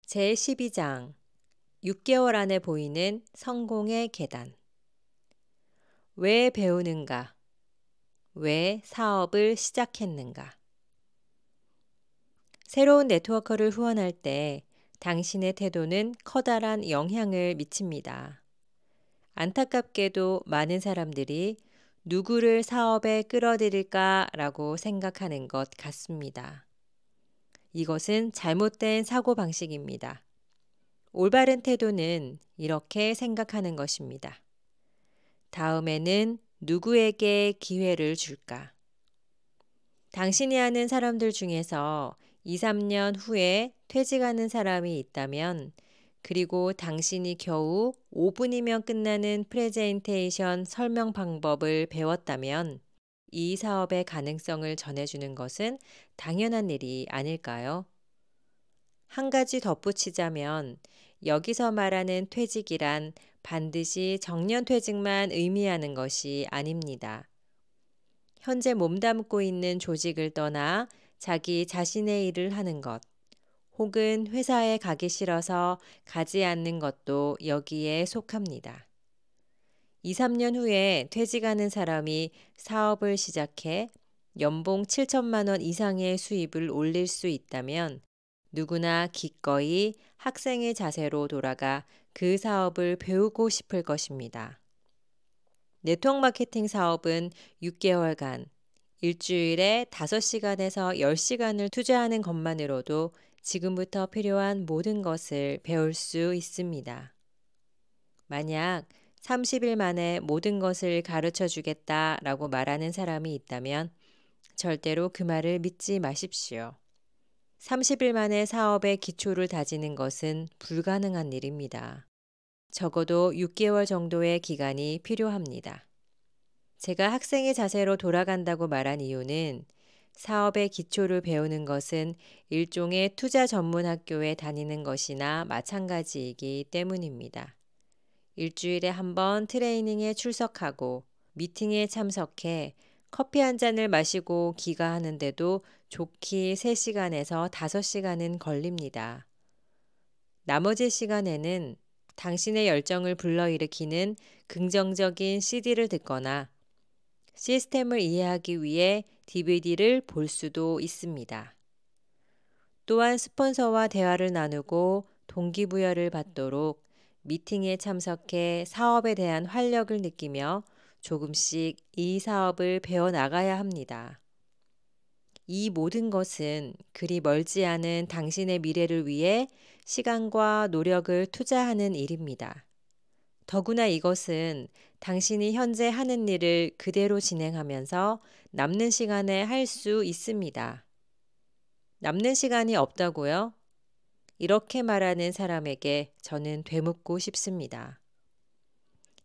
제12장 6개월 안에 보이는 성공의 계단. 왜 배우는가? 왜 사업을 시작했는가? 새로운 네트워커를 후원할 때 당신의 태도는 커다란 영향을 미칩니다. 안타깝게도 많은 사람들이 누구를 사업에 끌어들일까라고 생각하는 것 같습니다. 이것은 잘못된 사고방식입니다. 올바른 태도는 이렇게 생각하는 것입니다. 다음에는 누구에게 기회를 줄까? 당신이 아는 사람들 중에서 2, 3년 후에 퇴직하는 사람이 있다면, 그리고 당신이 겨우 5분이면 끝나는 프레젠테이션 설명 방법을 배웠다면, 이 사업의 가능성을 전해주는 것은 당연한 일이 아닐까요? 한 가지 덧붙이자면, 여기서 말하는 퇴직이란 반드시 정년퇴직만 의미하는 것이 아닙니다. 현재 몸담고 있는 조직을 떠나 자기 자신의 일을 하는 것, 혹은 회사에 가기 싫어서 가지 않는 것도 여기에 속합니다. 2, 3년 후에 퇴직하는 사람이 사업을 시작해 연봉 7천만 원 이상의 수입을 올릴 수 있다면 누구나 기꺼이 학생의 자세로 돌아가 그 사업을 배우고 싶을 것입니다. 네트워크 마케팅 사업은 6개월간 일주일에 5시간에서 10시간을 투자하는 것만으로도 지금부터 필요한 모든 것을 배울 수 있습니다. 만약 30일 만에 모든 것을 가르쳐 주겠다라고 말하는 사람이 있다면 절대로 그 말을 믿지 마십시오. 30일 만에 사업의 기초를 다지는 것은 불가능한 일입니다. 적어도 6개월 정도의 기간이 필요합니다. 제가 학생의 자세로 돌아간다고 말한 이유는 사업의 기초를 배우는 것은 일종의 투자 전문 학교에 다니는 것이나 마찬가지이기 때문입니다. 일주일에 한 번 트레이닝에 출석하고 미팅에 참석해 커피 한 잔을 마시고 귀가하는데도 좋기 3시간에서 5시간은 걸립니다. 나머지 시간에는 당신의 열정을 불러일으키는 긍정적인 CD를 듣거나 시스템을 이해하기 위해 DVD를 볼 수도 있습니다. 또한 스폰서와 대화를 나누고 동기부여를 받도록 미팅에 참석해 사업에 대한 활력을 느끼며 조금씩 이 사업을 배워나가야 합니다. 이 모든 것은 그리 멀지 않은 당신의 미래를 위해 시간과 노력을 투자하는 일입니다. 더구나 이것은 당신이 현재 하는 일을 그대로 진행하면서 남는 시간에 할 수 있습니다. 남는 시간이 없다고요? 이렇게 말하는 사람에게 저는 되묻고 싶습니다.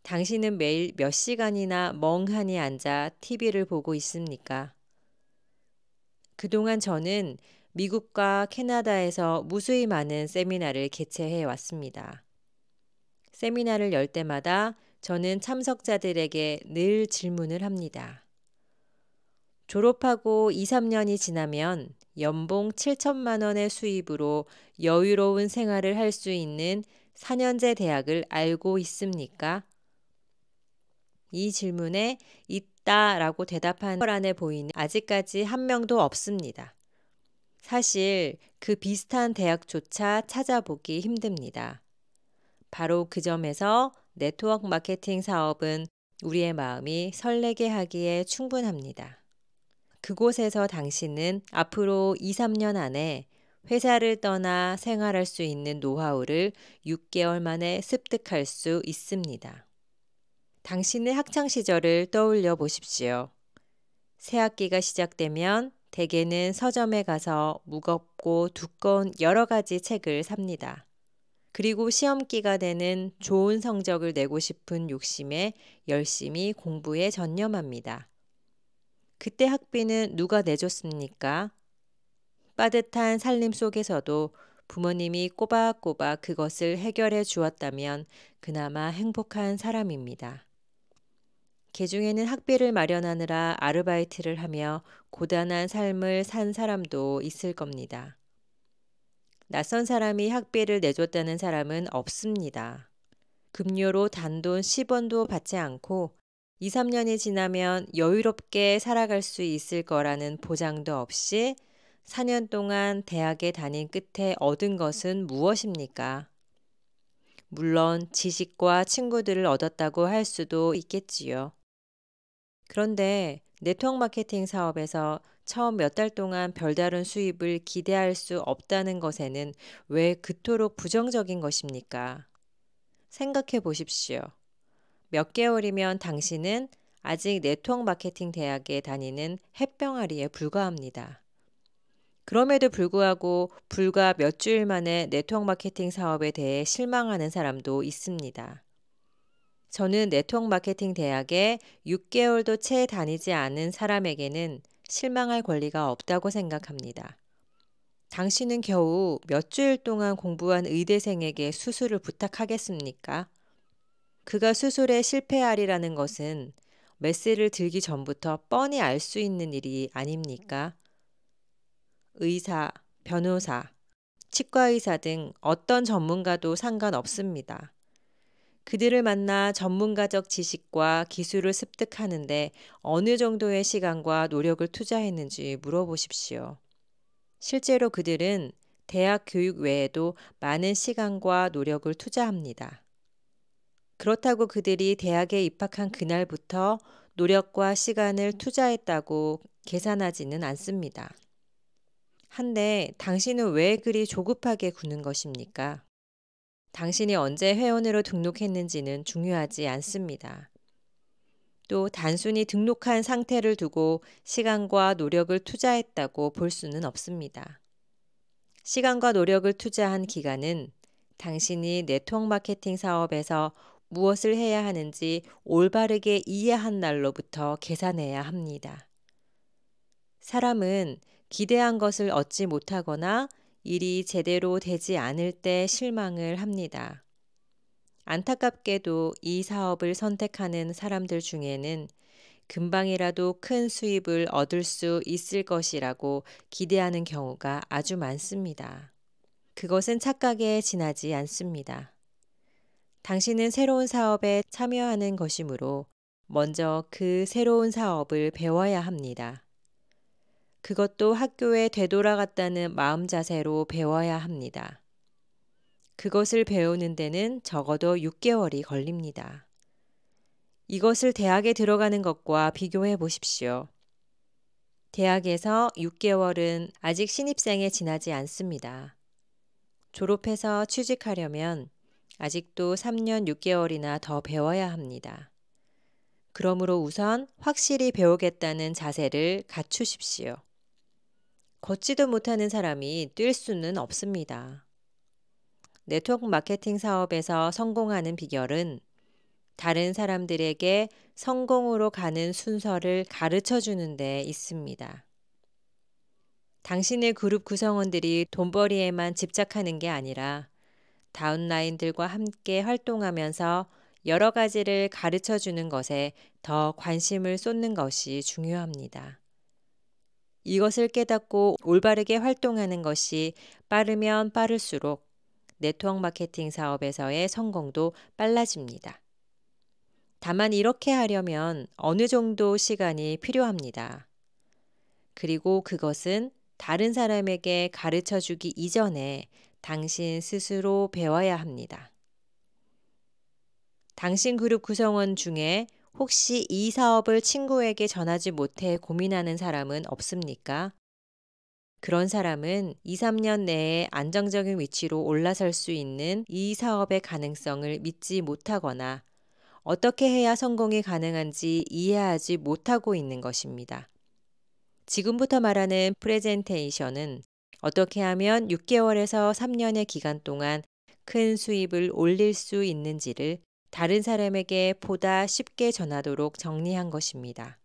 당신은 매일 몇 시간이나 멍하니 앉아 TV를 보고 있습니까? 그동안 저는 미국과 캐나다에서 무수히 많은 세미나를 개최해 왔습니다. 세미나를 열 때마다 저는 참석자들에게 늘 질문을 합니다. 졸업하고 2, 3년이 지나면 연봉 7천만 원의 수입으로 여유로운 생활을 할 수 있는 4년제 대학을 알고 있습니까? 이 질문에 있다라고 대답한 걸 안에 보이는 아직까지 한 명도 없습니다. 사실 그 비슷한 대학조차 찾아보기 힘듭니다. 바로 그 점에서 네트워크 마케팅 사업은 우리의 마음이 설레게 하기에 충분합니다. 그곳에서 당신은 앞으로 2, 3년 안에 회사를 떠나 생활할 수 있는 노하우를 6개월 만에 습득할 수 있습니다. 당신의 학창 시절을 떠올려 보십시오. 새 학기가 시작되면 대개는 서점에 가서 무겁고 두꺼운 여러 가지 책을 삽니다. 그리고 시험기가 되는 좋은 성적을 내고 싶은 욕심에 열심히 공부에 전념합니다. 그때 학비는 누가 내줬습니까? 빠듯한 살림 속에서도 부모님이 꼬박꼬박 그것을 해결해 주었다면 그나마 행복한 사람입니다. 개중에는 학비를 마련하느라 아르바이트를 하며 고단한 삶을 산 사람도 있을 겁니다. 낯선 사람이 학비를 내줬다는 사람은 없습니다. 급료로 단돈 10원도 받지 않고 2, 3년이 지나면 여유롭게 살아갈 수 있을 거라는 보장도 없이 4년 동안 대학에 다닌 끝에 얻은 것은 무엇입니까? 물론 지식과 친구들을 얻었다고 할 수도 있겠지요. 그런데 네트워크 마케팅 사업에서 처음 몇 달 동안 별다른 수입을 기대할 수 없다는 것에는 왜 그토록 부정적인 것입니까? 생각해 보십시오. 몇 개월이면 당신은 아직 네트워크 마케팅 대학에 다니는 햇병아리에 불과합니다. 그럼에도 불구하고 불과 몇 주일 만에 네트워크 마케팅 사업에 대해 실망하는 사람도 있습니다. 저는 네트워크 마케팅 대학에 6개월도 채 다니지 않은 사람에게는 실망할 권리가 없다고 생각합니다. 당신은 겨우 몇 주일 동안 공부한 의대생에게 수술을 부탁하겠습니까? 그가 수술에 실패하리라는 것은 메스를 들기 전부터 뻔히 알 수 있는 일이 아닙니까? 의사, 변호사, 치과의사 등 어떤 전문가도 상관없습니다. 그들을 만나 전문가적 지식과 기술을 습득하는데 어느 정도의 시간과 노력을 투자했는지 물어보십시오. 실제로 그들은 대학 교육 외에도 많은 시간과 노력을 투자합니다. 그렇다고 그들이 대학에 입학한 그날부터 노력과 시간을 투자했다고 계산하지는 않습니다. 한데 당신은 왜 그리 조급하게 구는 것입니까? 당신이 언제 회원으로 등록했는지는 중요하지 않습니다. 또 단순히 등록한 상태를 두고 시간과 노력을 투자했다고 볼 수는 없습니다. 시간과 노력을 투자한 기간은 당신이 네트워크 마케팅 사업에서 무엇을 해야 하는지 올바르게 이해한 날로부터 계산해야 합니다. 사람은 기대한 것을 얻지 못하거나 일이 제대로 되지 않을 때 실망을 합니다. 안타깝게도 이 사업을 선택하는 사람들 중에는 금방이라도 큰 수입을 얻을 수 있을 것이라고 기대하는 경우가 아주 많습니다. 그것은 착각에 지나지 않습니다. 당신은 새로운 사업에 참여하는 것이므로 먼저 그 새로운 사업을 배워야 합니다. 그것도 학교에 되돌아갔다는 마음 자세로 배워야 합니다. 그것을 배우는 데는 적어도 6개월이 걸립니다. 이것을 대학에 들어가는 것과 비교해 보십시오. 대학에서 6개월은 아직 신입생에 지나지 않습니다. 졸업해서 취직하려면 아직도 3년 6개월이나 더 배워야 합니다. 그러므로 우선 확실히 배우겠다는 자세를 갖추십시오. 걷지도 못하는 사람이 뛸 수는 없습니다. 네트워크 마케팅 사업에서 성공하는 비결은 다른 사람들에게 성공으로 가는 순서를 가르쳐 주는 데 있습니다. 당신의 그룹 구성원들이 돈벌이에만 집착하는 게 아니라 다운라인들과 함께 활동하면서 여러 가지를 가르쳐 주는 것에 더 관심을 쏟는 것이 중요합니다. 이것을 깨닫고 올바르게 활동하는 것이 빠르면 빠를수록 네트워크 마케팅 사업에서의 성공도 빨라집니다. 다만 이렇게 하려면 어느 정도 시간이 필요합니다. 그리고 그것은 다른 사람에게 가르쳐 주기 이전에 당신 스스로 배워야 합니다. 당신 그룹 구성원 중에 혹시 이 사업을 친구에게 전하지 못해 고민하는 사람은 없습니까? 그런 사람은 2, 3년 내에 안정적인 위치로 올라설 수 있는 이 사업의 가능성을 믿지 못하거나 어떻게 해야 성공이 가능한지 이해하지 못하고 있는 것입니다. 지금부터 말하는 프레젠테이션은 어떻게 하면 6개월에서 3년의 기간 동안 큰 수입을 올릴 수 있는지를 다른 사람에게 보다 쉽게 전하도록 정리한 것입니다.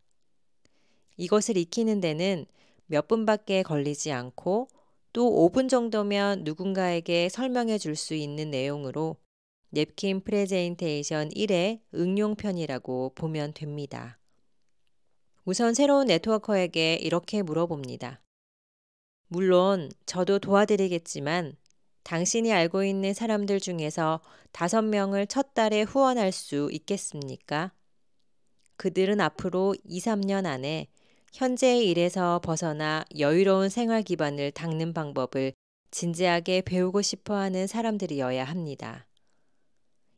이것을 익히는 데는 몇 분밖에 걸리지 않고 또 5분 정도면 누군가에게 설명해 줄 수 있는 내용으로 냅킨 프레젠테이션 1의 응용편이라고 보면 됩니다. 우선 새로운 네트워커에게 이렇게 물어봅니다. 물론 저도 도와드리겠지만 당신이 알고 있는 사람들 중에서 5명을 첫 달에 후원할 수 있겠습니까? 그들은 앞으로 2, 3년 안에 현재의 일에서 벗어나 여유로운 생활 기반을 닦는 방법을 진지하게 배우고 싶어 하는 사람들이어야 합니다.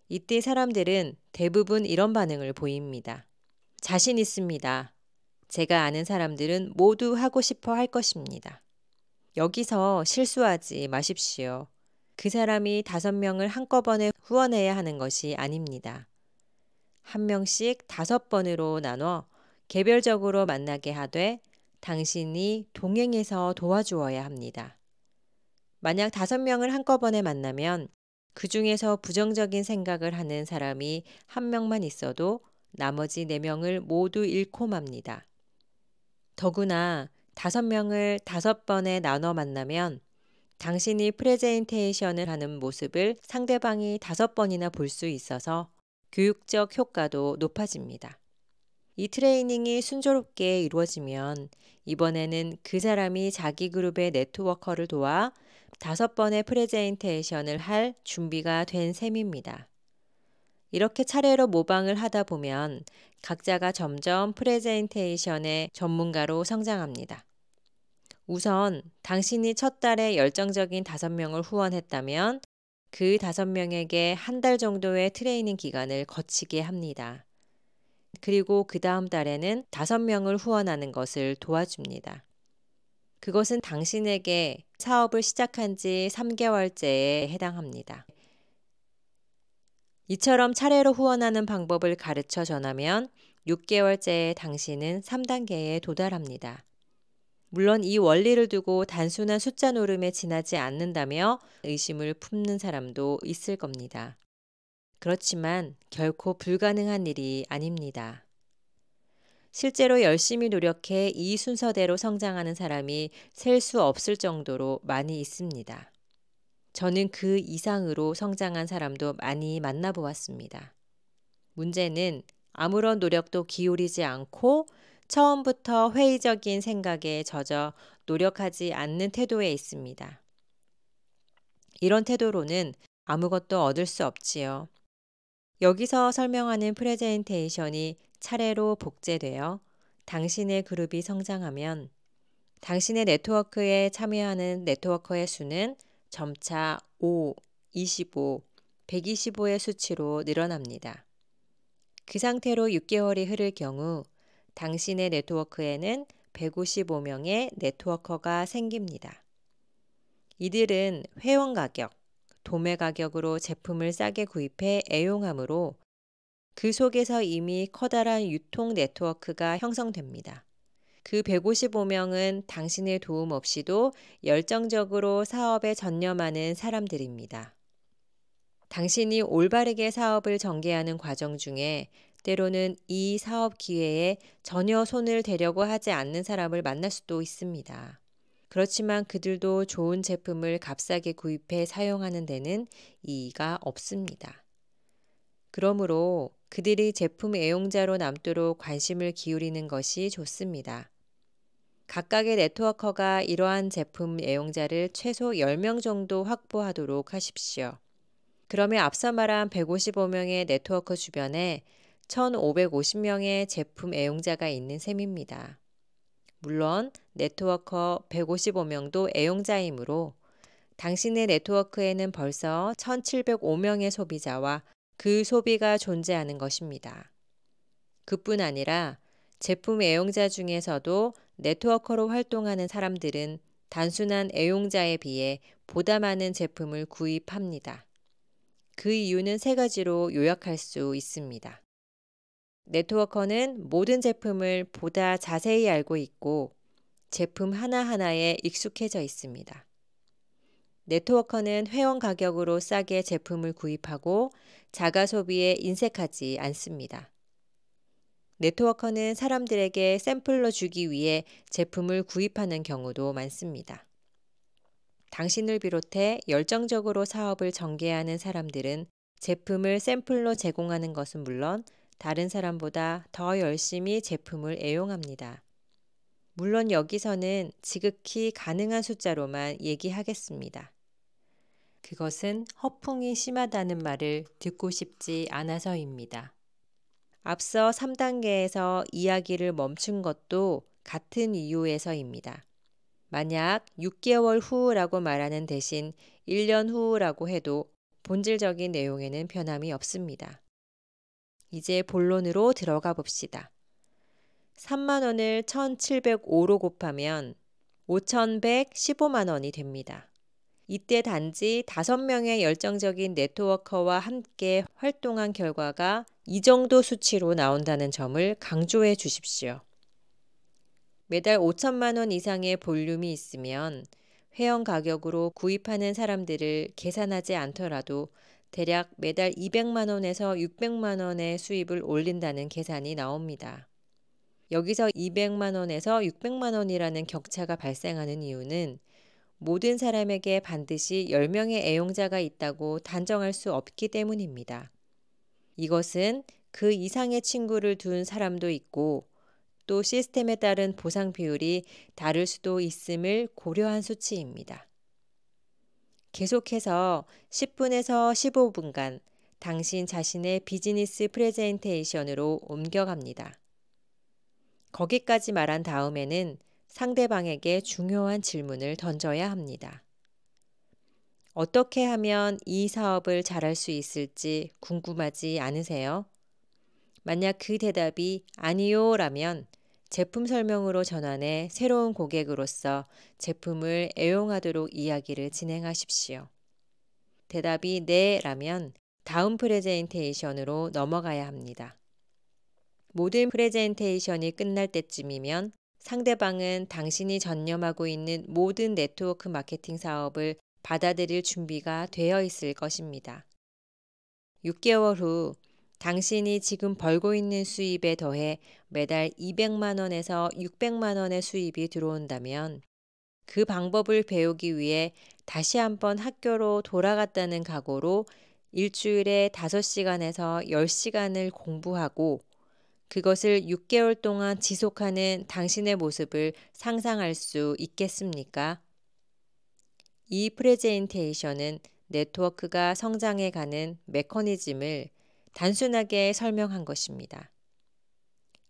이때 사람들은 대부분 이런 반응을 보입니다. 자신 있습니다. 제가 아는 사람들은 모두 하고 싶어 할 것입니다. 여기서 실수하지 마십시오. 그 사람이 5명을 한꺼번에 후원해야 하는 것이 아닙니다. 1명씩 5번으로 나눠 개별적으로 만나게 하되 당신이 동행해서 도와주어야 합니다. 만약 5명을 한꺼번에 만나면 그 중에서 부정적인 생각을 하는 사람이 1명만 있어도 나머지 4명을 모두 잃고 맙니다. 더구나 5명을 5번에 나눠 만나면 당신이 프레젠테이션을 하는 모습을 상대방이 5번이나 볼 수 있어서 교육적 효과도 높아집니다. 이 트레이닝이 순조롭게 이루어지면 이번에는 그 사람이 자기 그룹의 네트워커를 도와 5번의 프레젠테이션을 할 준비가 된 셈입니다. 이렇게 차례로 모방을 하다 보면 각자가 점점 프레젠테이션의 전문가로 성장합니다. 우선 당신이 첫 달에 열정적인 5명을 후원했다면 그 5명에게 한 달 정도의 트레이닝 기간을 거치게 합니다. 그리고 그 다음 달에는 5명을 후원하는 것을 도와줍니다. 그것은 당신에게 사업을 시작한 지 3개월째에 해당합니다. 이처럼 차례로 후원하는 방법을 가르쳐 전하면 6개월째에 당신은 3단계에 도달합니다. 물론 이 원리를 두고 단순한 숫자 노름에 지나지 않는다며 의심을 품는 사람도 있을 겁니다. 그렇지만 결코 불가능한 일이 아닙니다. 실제로 열심히 노력해 이 순서대로 성장하는 사람이 셀 수 없을 정도로 많이 있습니다. 저는 그 이상으로 성장한 사람도 많이 만나보았습니다. 문제는 아무런 노력도 기울이지 않고 처음부터 회의적인 생각에 젖어 노력하지 않는 태도에 있습니다. 이런 태도로는 아무것도 얻을 수 없지요. 여기서 설명하는 프레젠테이션이 차례로 복제되어 당신의 그룹이 성장하면 당신의 네트워크에 참여하는 네트워커의 수는 점차 5, 25, 125의 수치로 늘어납니다. 그 상태로 6개월이 흐를 경우 당신의 네트워크에는 155명의 네트워커가 생깁니다. 이들은 회원 가격, 도매 가격으로 제품을 싸게 구입해 애용하므로 그 속에서 이미 커다란 유통 네트워크가 형성됩니다. 그 155명은 당신의 도움 없이도 열정적으로 사업에 전념하는 사람들입니다. 당신이 올바르게 사업을 전개하는 과정 중에 때로는 이 사업 기회에 전혀 손을 대려고 하지 않는 사람을 만날 수도 있습니다. 그렇지만 그들도 좋은 제품을 값싸게 구입해 사용하는 데는 이의가 없습니다. 그러므로 그들이 제품 애용자로 남도록 관심을 기울이는 것이 좋습니다. 각각의 네트워커가 이러한 제품 애용자를 최소 10명 정도 확보하도록 하십시오. 그러면 앞서 말한 155명의 네트워커 주변에 1,550명의 제품 애용자가 있는 셈입니다. 물론 네트워커 155명도 애용자이므로 당신의 네트워크에는 벌써 1,705명의 소비자와 그 소비가 존재하는 것입니다. 그뿐 아니라 제품 애용자 중에서도 네트워커로 활동하는 사람들은 단순한 애용자에 비해 보다 많은 제품을 구입합니다. 그 이유는 3가지로 요약할 수 있습니다. 네트워커는 모든 제품을 보다 자세히 알고 있고 제품 하나하나에 익숙해져 있습니다. 네트워커는 회원 가격으로 싸게 제품을 구입하고 자가 소비에 인색하지 않습니다. 네트워커는 사람들에게 샘플로 주기 위해 제품을 구입하는 경우도 많습니다. 당신을 비롯해 열정적으로 사업을 전개하는 사람들은 제품을 샘플로 제공하는 것은 물론 다른 사람보다 더 열심히 제품을 애용합니다. 물론 여기서는 지극히 가능한 숫자로만 얘기하겠습니다. 그것은 허풍이 심하다는 말을 듣고 싶지 않아서입니다. 앞서 3단계에서 이야기를 멈춘 것도 같은 이유에서입니다. 만약 6개월 후라고 말하는 대신 1년 후라고 해도 본질적인 내용에는 변함이 없습니다. 이제 본론으로 들어가 봅시다. 3만 원을 1,705로 곱하면 5,115만 원이 됩니다. 이때 단지 5명의 열정적인 네트워커와 함께 활동한 결과가 이 정도 수치로 나온다는 점을 강조해 주십시오. 매달 5천만 원 이상의 볼륨이 있으면 회원 가격으로 구입하는 사람들을 계산하지 않더라도 대략 매달 200만 원에서 600만 원의 수입을 올린다는 계산이 나옵니다. 여기서 200만 원에서 600만 원이라는 격차가 발생하는 이유는 모든 사람에게 반드시 10명의 애용자가 있다고 단정할 수 없기 때문입니다. 이것은 그 이상의 친구를 둔 사람도 있고 또 시스템에 따른 보상 비율이 다를 수도 있음을 고려한 수치입니다. 계속해서 10분에서 15분간 당신 자신의 비즈니스 프레젠테이션으로 옮겨갑니다. 거기까지 말한 다음에는 상대방에게 중요한 질문을 던져야 합니다. 어떻게 하면 이 사업을 잘할 수 있을지 궁금하지 않으세요? 만약 그 대답이 아니요 라면 제품 설명으로 전환해 새로운 고객으로서 제품을 애용하도록 이야기를 진행하십시오. 대답이 네 라면 다음 프레젠테이션으로 넘어가야 합니다. 모든 프레젠테이션이 끝날 때쯤이면 상대방은 당신이 전념하고 있는 모든 네트워크 마케팅 사업을 받아들일 준비가 되어 있을 것입니다. 6개월 후 당신이 지금 벌고 있는 수입에 더해 매달 200만 원에서 600만 원의 수입이 들어온다면 그 방법을 배우기 위해 다시 한번 학교로 돌아갔다는 각오로 일주일에 5시간에서 10시간을 공부하고 그것을 6개월 동안 지속하는 당신의 모습을 상상할 수 있겠습니까? 이 프레젠테이션은 네트워크가 성장해가는 메커니즘을 단순하게 설명한 것입니다.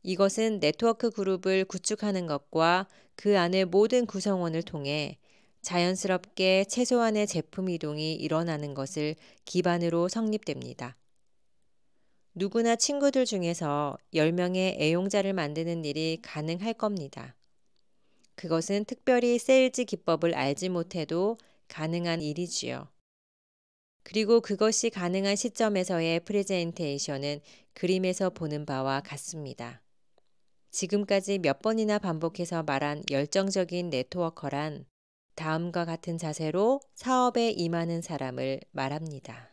이것은 네트워크 그룹을 구축하는 것과 그 안의 모든 구성원을 통해 자연스럽게 최소한의 제품 이동이 일어나는 것을 기반으로 성립됩니다. 누구나 친구들 중에서 10명의 애용자를 만드는 일이 가능할 겁니다. 그것은 특별히 세일즈 기법을 알지 못해도 가능한 일이지요. 그리고 그것이 가능한 시점에서의 프레젠테이션은 그림에서 보는 바와 같습니다. 지금까지 몇 번이나 반복해서 말한 열정적인 네트워커란 다음과 같은 자세로 사업에 임하는 사람을 말합니다.